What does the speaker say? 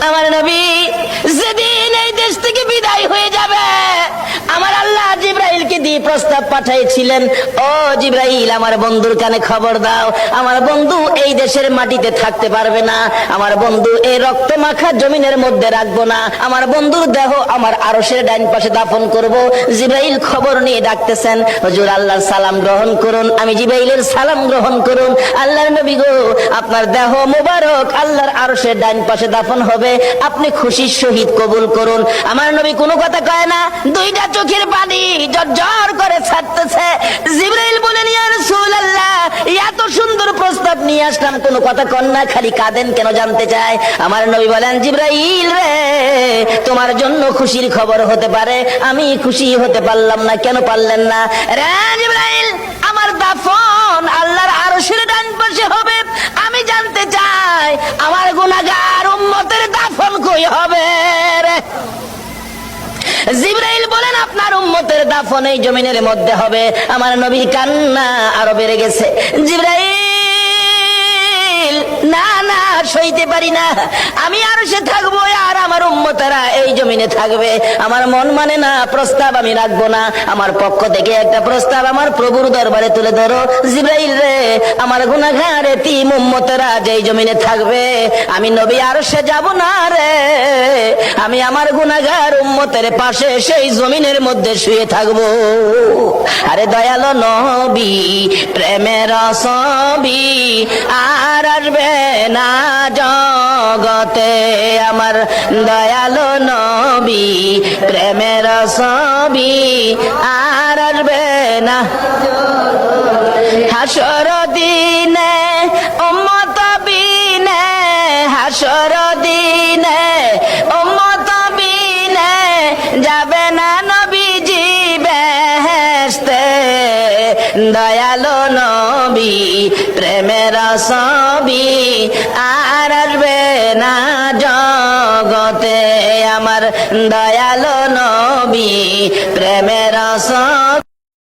আমার নবী যেদিন এই দেশ থেকে বিদায় হয়ে যাবে, আমার আল্লাহ জিবরাইলকে দিয়ে প্রস্তাব পাঠিয়েছিলেন, ও জিবরাইল, আমার বন্ধুর কানে খবর দাও, আমার বন্ধু এই দেশের মাটিতে থাকতে পারবে না, আমার বন্ধু এই রক্ত মাখা জমিনের মধ্যে রাখবো না, আমার বন্ধুর দেহ আমার আরশের ডাইন পাশে দাফন করব। জিবরাইল খবর নিয়ে ডাকতেছেন, হুজুর আল্লাহর সালাম গ্রহণ করুন। আমি জিবরাইলের সালাম গ্রহণ করুন। আল্লাহর নবী গো, আপনার দেহ মুবারক আল্লাহর আরশের ডাইন পাশে দাফন হবে, আপনি খুশির সহিত কবুল করুন। আমার নবী কোনো কথা কয় না, দুইটা চোখের পানি ঝরঝর করে ছাড়তেছে। জিবরাইল বলেন, ইয়া রাসূলুল্লাহ, এত সুন্দর প্রস্তাব নিয়ে আসলাম, কোনো কথা কন না, খালি কাঁদেন কেন জানতে চাই। আমার নবী বলেন, জিবরাইল রে, তোমার জন্য খুশির খবর হতে পারে, আমি খুশি হতে পারলাম না। কেন পারলেন না? রে জিবরাইল, আমার দাফন আল্লাহর আরশের ডান পাশে হবে, আমি জানতে চাই আমার গুনাহগার উম্মতের দাফন কই হবে রে? জিবরাইল বলেন, আপনার উম্মতের দাফন এই জমিনের মধ্যে হবে। আমার নবীর কান্না আরো বেড়ে গেছে। জিবরাইল, না না, সইতে পারি না, আমি আর সে থাকবো আর আমার উম্মতেরা এই জমিনে থাকবে। আমার মন মানে না, প্রস্তাব আমি রাখবো না। আমার পক্ষ থেকে একটা প্রস্তাব আমার প্রভুর দরবারে তুলে ধরো। জিবরাইল রে, আমার গুনাহগার এতিম উম্মতেরা যেই জমিনে থাকবে, আমি নবী আর সে যাব না রে, আমি আমার গুনাহগার উম্মতের পাশে সেই জমিনের মধ্যে শুয়ে থাকবো। আরে দয়ালো নবী, প্রেমের ছবি আর আসবে না জগতে, আমার দয়ালো নবী, প্রেমের ছবি আর আসবে না। হাসর দিনে উম্মত বিনে, হাসর দিনে উম্মত বিনে যাবে না নবীজি বেহেশতে। দয়ালো নবী, প্রেমের ছবি আর আসবে না জগতে, আমার দয়ালো নবী, প্রেমের ছবি